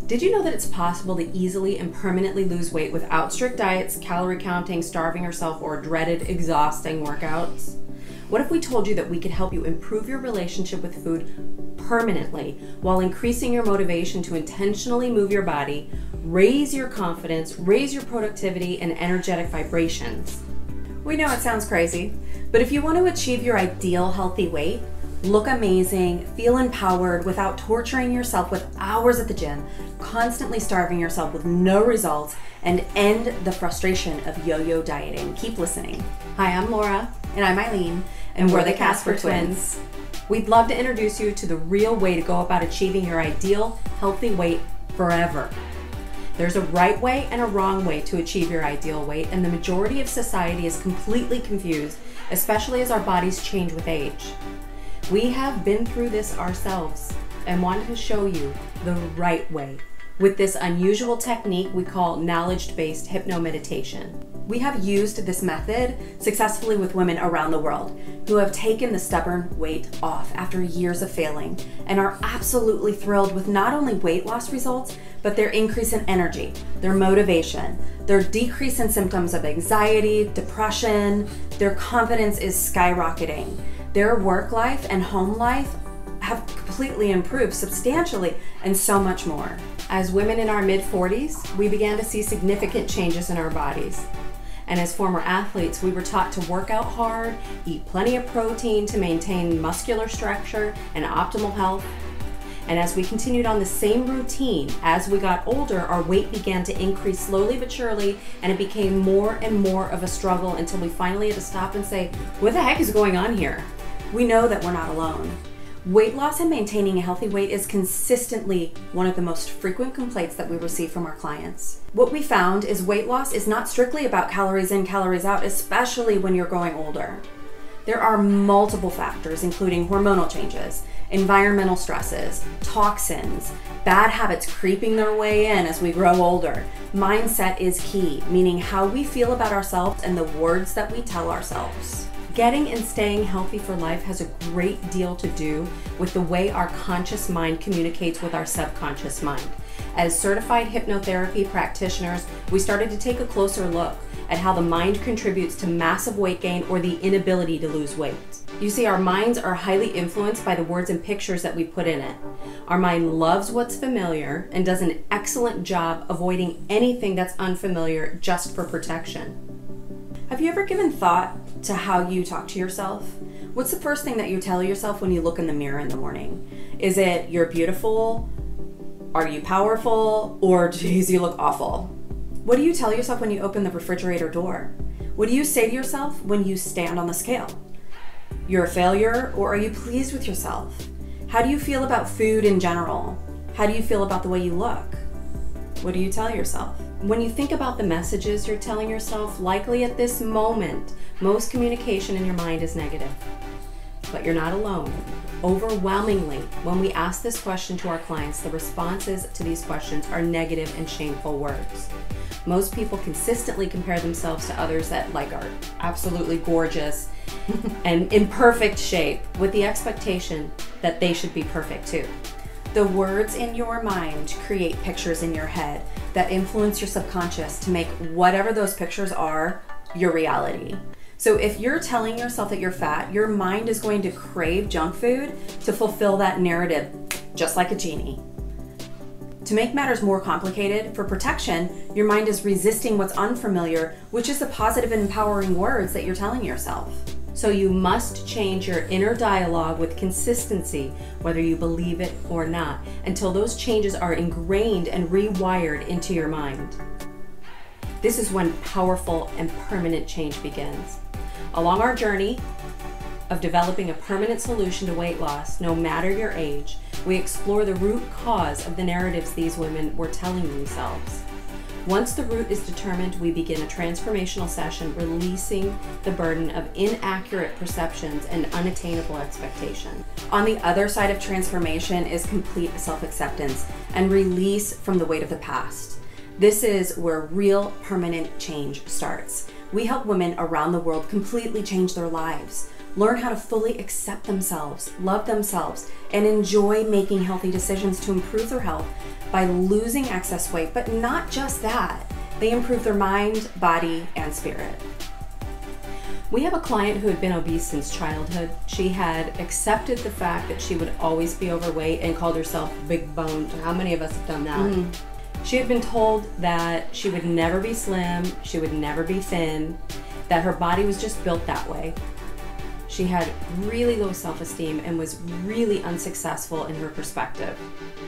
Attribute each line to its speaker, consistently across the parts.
Speaker 1: Did you know that it's possible to easily and permanently lose weight without strict diets, calorie counting, starving yourself, or dreaded, exhausting workouts? What if we told you that we could help you improve your relationship with food permanently while increasing your motivation to intentionally move your body, raise your confidence, raise your productivity, and energetic vibrations? We know it sounds crazy, but if you want to achieve your ideal healthy weight, look amazing, feel empowered without torturing yourself with hours at the gym, constantly starving yourself with no results, and end the frustration of yo-yo dieting, keep listening. Hi, I'm Laura.
Speaker 2: And I'm Eileen.
Speaker 1: And we're the Kaspar Twins. We'd love to introduce you to the real way to go about achieving your ideal healthy weight forever. There's a right way and a wrong way to achieve your ideal weight, and the majority of society is completely confused, especially as our bodies change with age. We have been through this ourselves and wanted to show you the right way with this unusual technique we call knowledge-based hypno meditation. We have used this method successfully with women around the world who have taken the stubborn weight off after years of failing and are absolutely thrilled with not only weight loss results, but their increase in energy, their motivation, their decrease in symptoms of anxiety, depression, their confidence is skyrocketing. Their work life and home life have completely improved substantially, and so much more. As women in our mid-40s, we began to see significant changes in our bodies. And as former athletes, we were taught to work out hard, eat plenty of protein to maintain muscular structure and optimal health. And as we continued on the same routine, as we got older, our weight began to increase slowly but surely, and it became more and more of a struggle until we finally had to stop and say, what the heck is going on here? We know that we're not alone. Weight loss and maintaining a healthy weight is consistently one of the most frequent complaints that we receive from our clients. What we found is weight loss is not strictly about calories in, calories out, especially when you're growing older. There are multiple factors, including hormonal changes, environmental stresses, toxins, bad habits creeping their way in as we grow older. Mindset is key, meaning how we feel about ourselves and the words that we tell ourselves. Getting and staying healthy for life has a great deal to do with the way our conscious mind communicates with our subconscious mind. As certified hypnotherapy practitioners, we started to take a closer look at how the mind contributes to massive weight gain or the inability to lose weight. You see, our minds are highly influenced by the words and pictures that we put in it. Our mind loves what's familiar and does an excellent job avoiding anything that's unfamiliar just for protection. Have you ever given thought to how you talk to yourself? What's the first thing that you tell yourself when you look in the mirror in the morning? Is it, you're beautiful? Are you powerful? Or, geez, you look awful? What do you tell yourself when you open the refrigerator door? What do you say to yourself when you stand on the scale? You're a failure, or are you pleased with yourself? How do you feel about food in general? How do you feel about the way you look? What do you tell yourself? When you think about the messages you're telling yourself, likely at this moment, most communication in your mind is negative. But you're not alone. Overwhelmingly, when we ask this question to our clients, the responses to these questions are negative and shameful words. Most people consistently compare themselves to others that are absolutely gorgeous and in perfect shape with the expectation that they should be perfect too. The words in your mind create pictures in your head that influence your subconscious to make whatever those pictures are your reality. So if you're telling yourself that you're fat, your mind is going to crave junk food to fulfill that narrative, just like a genie. To make matters more complicated, for protection, your mind is resisting what's unfamiliar, which is the positive and empowering words that you're telling yourself. So you must change your inner dialogue with consistency, whether you believe it or not, until those changes are ingrained and rewired into your mind. This is when powerful and permanent change begins. Along our journey of developing a permanent solution to weight loss, no matter your age, we explore the root cause of the narratives these women were telling themselves. Once the root is determined, we begin a transformational session, releasing the burden of inaccurate perceptions and unattainable expectation. On the other side of transformation is complete self-acceptance and release from the weight of the past. This is where real permanent change starts. We help women around the world completely change their lives. learn how to fully accept themselves, love themselves, and enjoy making healthy decisions to improve their health by losing excess weight. But not just that, they improve their mind, body, and spirit. We have a client who had been obese since childhood. She had accepted the fact that she would always be overweight and called herself big boned. How many of us have done that? She had been told that she would never be slim, she would never be thin, that her body was just built that way. She had really low self-esteem and was really unsuccessful in her perspective.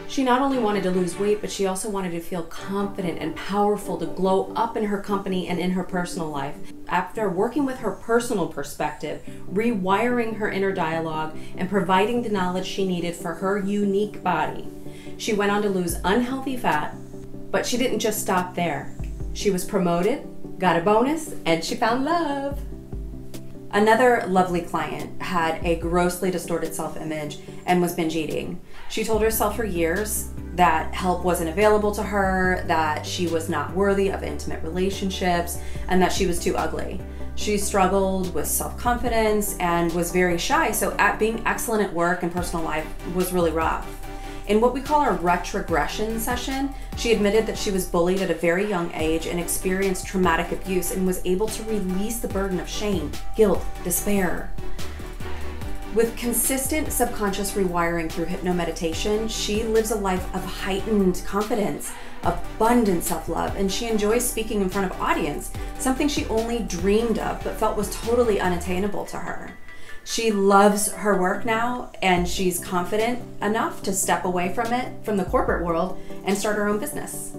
Speaker 1: She not only wanted to lose weight, but she also wanted to feel confident and powerful, to glow up in her company and in her personal life. After working with her personal perspective, rewiring her inner dialogue, and providing the knowledge she needed for her unique body, she went on to lose unhealthy fat, but she didn't just stop there. She was promoted, got a bonus, and she found love. Another lovely client had a grossly distorted self-image and was binge eating. She told herself for years that help wasn't available to her, that she was not worthy of intimate relationships, and that she was too ugly. She struggled with self-confidence and was very shy, so being excellent at work and personal life was really rough. In what we call our retrogression session, she admitted that she was bullied at a very young age and experienced traumatic abuse and was able to release the burden of shame, guilt, despair. With consistent subconscious rewiring through Hypno Meditation, she lives a life of heightened confidence, abundant self-love, and she enjoys speaking in front of audience, something she only dreamed of but felt was totally unattainable to her. She loves her work now, and she's confident enough to step away from it, from the corporate world, and start her own business.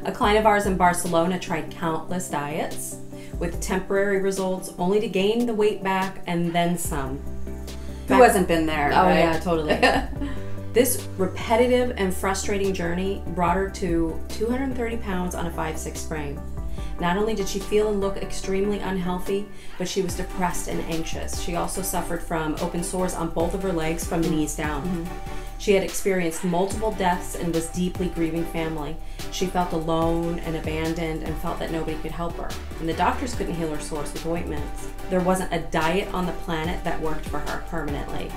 Speaker 1: A client of ours in Barcelona tried countless diets with temporary results, only to gain the weight back and then some. Who hasn't been there?
Speaker 2: Oh,
Speaker 1: right?
Speaker 2: yeah, totally.
Speaker 1: This repetitive and frustrating journey brought her to 230 pounds on a 5'6" frame. Not only did she feel and look extremely unhealthy, but she was depressed and anxious. She also suffered from open sores on both of her legs from the knees down. She had experienced multiple deaths and was deeply grieving family. She felt alone and abandoned and felt that nobody could help her. And the doctors couldn't heal her sores with ointments. There wasn't a diet on the planet that worked for her permanently.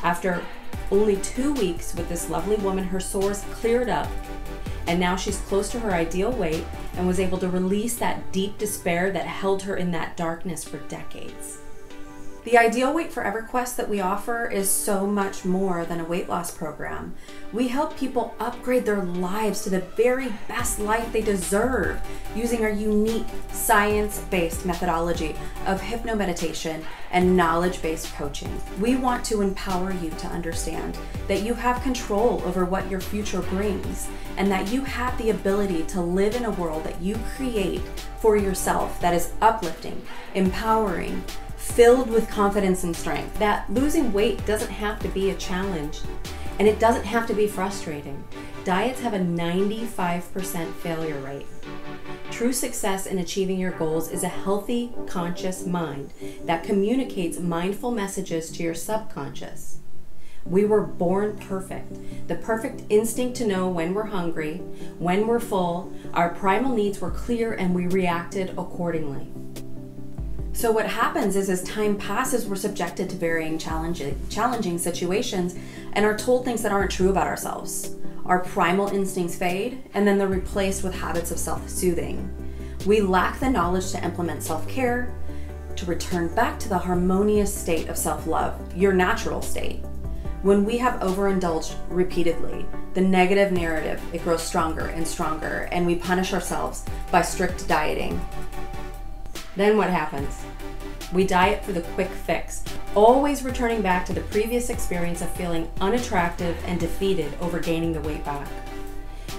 Speaker 1: After only 2 weeks with this lovely woman, her sores cleared up, and now she's close to her ideal weight and was able to release that deep despair that held her in that darkness for decades. The Ideal Weight Forever Quest that we offer is so much more than a weight loss program. We help people upgrade their lives to the very best life they deserve using our unique science-based methodology of Hypno Meditation and knowledge-based coaching. We want to empower you to understand that you have control over what your future brings and that you have the ability to live in a world that you create for yourself that is uplifting, empowering, filled with confidence and strength. That losing weight doesn't have to be a challenge, and it doesn't have to be frustrating. Diets have a 95% failure rate. True success in achieving your goals is a healthy, conscious mind that communicates mindful messages to your subconscious. We were born perfect. The perfect instinct to know when we're hungry, when we're full, our primal needs were clear, and we reacted accordingly. So what happens is as time passes, we're subjected to varying challenging situations and are told things that aren't true about ourselves. Our primal instincts fade, and then they're replaced with habits of self-soothing. We lack the knowledge to implement self-care, to return back to the harmonious state of self-love, your natural state. When we have overindulged repeatedly, the negative narrative, it grows stronger and stronger, and we punish ourselves by strict dieting. Then what happens? We diet for the quick fix, always returning back to the previous experience of feeling unattractive and defeated over gaining the weight back.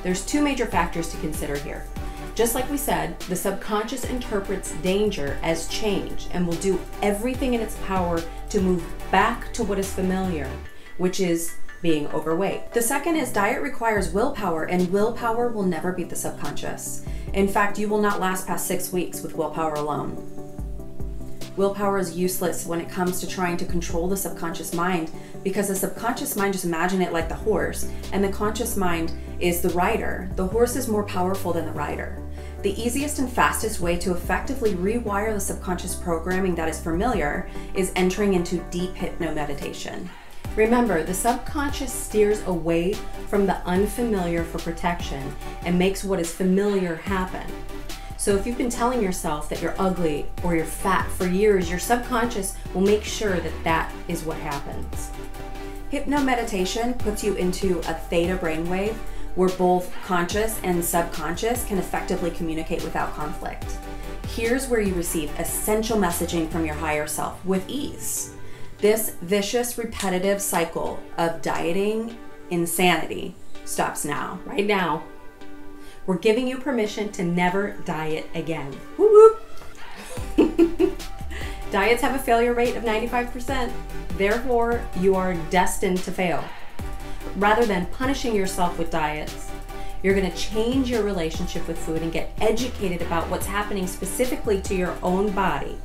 Speaker 1: There's two major factors to consider here. Just like we said, the subconscious interprets danger as change and will do everything in its power to move back to what is familiar, which is being overweight. The second is diet requires willpower, and willpower will never beat the subconscious. In fact, you will not last past 6 weeks with willpower alone. Willpower is useless when it comes to trying to control the subconscious mind, because the subconscious mind, just imagine it like the horse, and the conscious mind is the rider. The horse is more powerful than the rider.
Speaker 2: The easiest and fastest way to effectively rewire the subconscious programming that is familiar is entering into deep hypno meditation.
Speaker 1: Remember, the subconscious steers away from the unfamiliar for protection and makes what is familiar happen. So if you've been telling yourself that you're ugly or you're fat for years, your subconscious will make sure that that is what happens.
Speaker 2: Hypno meditation puts you into a theta brainwave where both conscious and subconscious can effectively communicate without conflict. Here's where you receive essential messaging from your higher self with ease. This vicious, repetitive cycle of dieting insanity stops now.
Speaker 1: Right now. We're giving you permission to never diet again. Woo woo! Diets have a failure rate of 95%. Therefore, you are destined to fail. Rather than punishing yourself with diets, you're going to change your relationship with food and get educated about what's happening specifically to your own body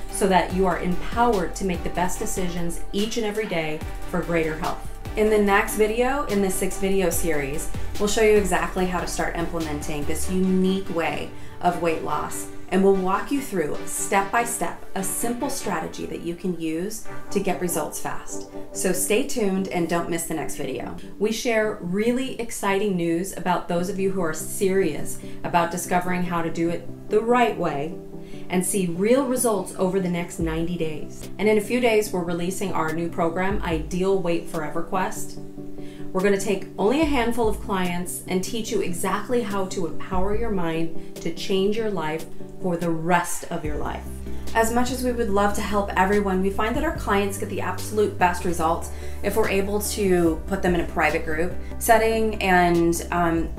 Speaker 1: so that you are empowered to make the best decisions each and every day for greater health.
Speaker 2: In the next video, in this 6-video series, we'll show you exactly how to start implementing this unique way of weight loss, and we'll walk you through step by step a simple strategy that you can use to get results fast. So stay tuned and don't miss the next video.
Speaker 1: We share really exciting news about those of you who are serious about discovering how to do it the right way and see real results over the next 90 days. And in a few days, we're releasing our new program, Ideal Weight Forever Quest. We're going to take only a handful of clients and teach you exactly how to empower your mind to change your life for the rest of your life.
Speaker 2: As much as we would love to help everyone, we find that our clients get the absolute best results if we're able to put them in a private group setting and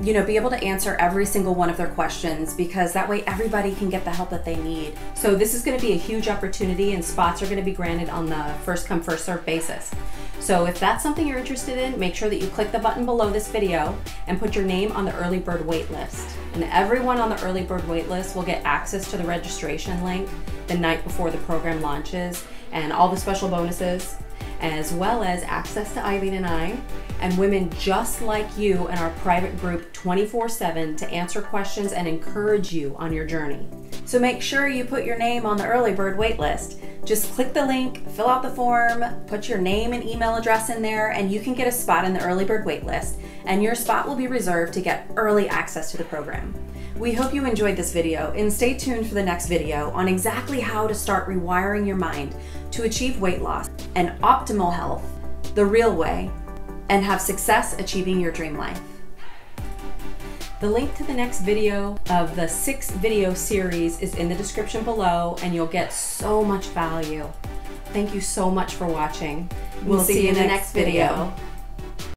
Speaker 2: be able to answer every single one of their questions, because that way everybody can get the help that they need.
Speaker 1: So this is going to be a huge opportunity, and spots are going to be granted on the first come first serve basis. So if that's something you're interested in, make sure that you click the button below this video and put your name on the early bird wait list. And everyone on the early bird wait list will get access to the registration link the night before the program launches and all the special bonuses, as well as access to Eileen and I and women just like you in our private group 24/7 to answer questions and encourage you on your journey.
Speaker 2: So make sure you put your name on the early bird wait list. Just click the link, fill out the form, put your name and email address in there, and you can get a spot in the early bird wait list, and your spot will be reserved to get early access to the program. We hope you enjoyed this video, and stay tuned for the next video on exactly how to start rewiring your mind to achieve weight loss and optimal health the real way and have success achieving your dream life.
Speaker 1: The link to the next video of the 6-video series is in the description below, and you'll get so much value. Thank you so much for watching.
Speaker 2: We'll see you in the next video.